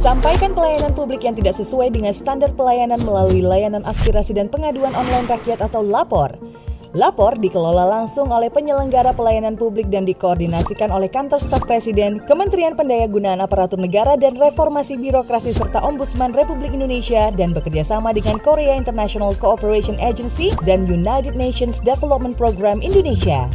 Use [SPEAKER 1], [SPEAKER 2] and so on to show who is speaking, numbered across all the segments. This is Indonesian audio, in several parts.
[SPEAKER 1] Sampaikan pelayanan publik yang tidak sesuai dengan standar pelayanan melalui layanan aspirasi dan pengaduan online rakyat atau LAPOR. LAPOR dikelola langsung oleh penyelenggara pelayanan publik dan dikoordinasikan oleh Kantor Staf Presiden, Kementerian Pendayagunaan Aparatur Negara dan Reformasi Birokrasi serta Ombudsman Republik Indonesia dan bekerjasama dengan Korea International Cooperation Agency dan United Nations Development Program Indonesia.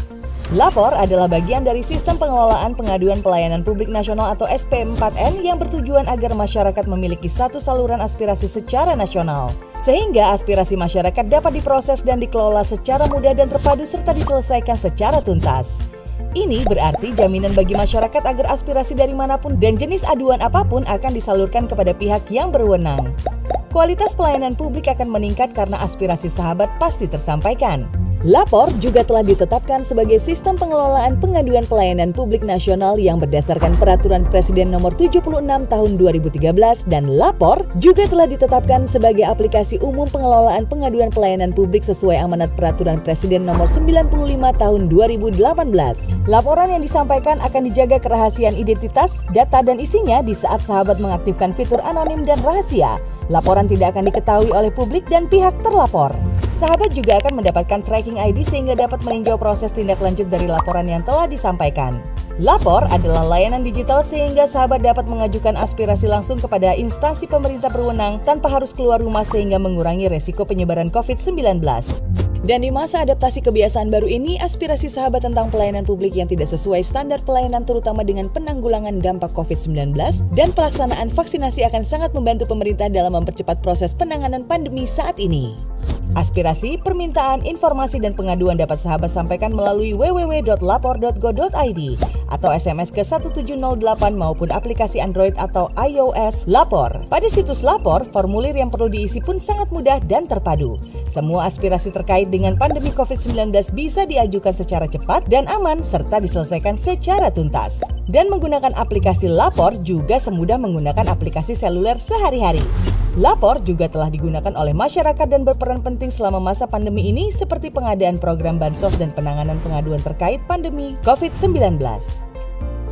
[SPEAKER 1] LAPOR adalah bagian dari Sistem Pengelolaan Pengaduan Pelayanan Publik Nasional atau SP4N yang bertujuan agar masyarakat memiliki satu saluran aspirasi secara nasional. Sehingga aspirasi masyarakat dapat diproses dan dikelola secara mudah dan terpadu serta diselesaikan secara tuntas. Ini berarti jaminan bagi masyarakat agar aspirasi dari manapun dan jenis aduan apapun akan disalurkan kepada pihak yang berwenang. Kualitas pelayanan publik akan meningkat karena aspirasi sahabat pasti tersampaikan. LAPOR juga telah ditetapkan sebagai Sistem Pengelolaan Pengaduan Pelayanan Publik Nasional yang berdasarkan Peraturan Presiden Nomor 76 Tahun 2013 dan LAPOR juga telah ditetapkan sebagai aplikasi umum pengelolaan pengaduan pelayanan publik sesuai amanat Peraturan Presiden Nomor 95 Tahun 2018. Laporan yang disampaikan akan dijaga kerahasiaan identitas, data dan isinya di saat sahabat mengaktifkan fitur anonim dan rahasia. Laporan tidak akan diketahui oleh publik dan pihak terlapor. Sahabat juga akan mendapatkan tracking ID sehingga dapat meninjau proses tindak lanjut dari laporan yang telah disampaikan. LAPOR adalah layanan digital sehingga sahabat dapat mengajukan aspirasi langsung kepada instansi pemerintah berwenang tanpa harus keluar rumah sehingga mengurangi resiko penyebaran COVID-19. Dan di masa adaptasi kebiasaan baru ini, aspirasi sahabat tentang pelayanan publik yang tidak sesuai standar pelayanan terutama dengan penanggulangan dampak COVID-19 dan pelaksanaan vaksinasi akan sangat membantu pemerintah dalam mempercepat proses penanganan pandemi saat ini. Aspirasi, permintaan, informasi, dan pengaduan dapat sahabat sampaikan melalui www.lapor.go.id atau SMS ke 1708 maupun aplikasi Android atau iOS LAPOR. Pada situs LAPOR, formulir yang perlu diisi pun sangat mudah dan terpadu. Semua aspirasi terkait dengan pandemi COVID-19 bisa diajukan secara cepat dan aman serta diselesaikan secara tuntas. Dan menggunakan aplikasi LAPOR juga semudah menggunakan aplikasi seluler sehari-hari. LAPOR juga telah digunakan oleh masyarakat dan berperan penting selama masa pandemi ini seperti pengadaan program bansos dan penanganan pengaduan terkait pandemi COVID-19.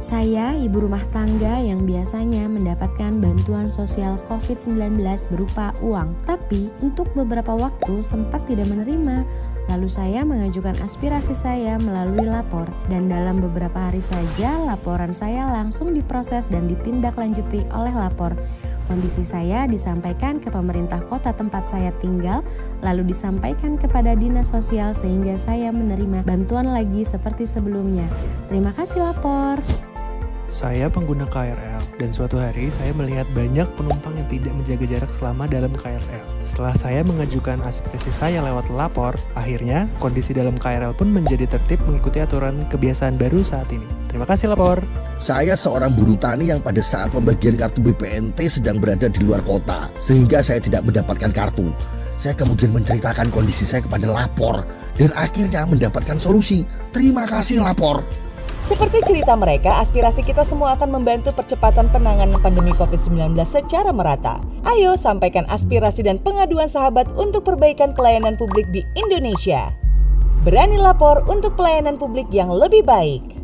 [SPEAKER 2] Saya ibu rumah tangga yang biasanya mendapatkan bantuan sosial COVID-19 berupa uang, tapi untuk beberapa waktu sempat tidak menerima. Lalu saya mengajukan aspirasi saya melalui LAPOR dan dalam beberapa hari saja laporan saya langsung diproses dan ditindaklanjuti oleh LAPOR. Kondisi saya disampaikan ke pemerintah kota tempat saya tinggal, lalu disampaikan kepada dinas sosial sehingga saya menerima bantuan lagi seperti sebelumnya. Terima kasih LAPOR.
[SPEAKER 3] Saya pengguna KRL dan suatu hari saya melihat banyak penumpang yang tidak menjaga jarak selama dalam KRL. Setelah saya mengajukan aspirasi saya lewat LAPOR, akhirnya kondisi dalam KRL pun menjadi tertib mengikuti aturan kebiasaan baru saat ini. Terima kasih LAPOR.
[SPEAKER 4] Saya seorang buruh tani yang pada saat pembagian kartu BPNT sedang berada di luar kota, sehingga saya tidak mendapatkan kartu. Saya kemudian menceritakan kondisi saya kepada LAPOR dan akhirnya mendapatkan solusi. Terima kasih LAPOR.
[SPEAKER 1] Seperti cerita mereka, aspirasi kita semua akan membantu percepatan penanganan pandemi COVID-19 secara merata. Ayo sampaikan aspirasi dan pengaduan sahabat untuk perbaikan pelayanan publik di Indonesia. Berani lapor untuk pelayanan publik yang lebih baik.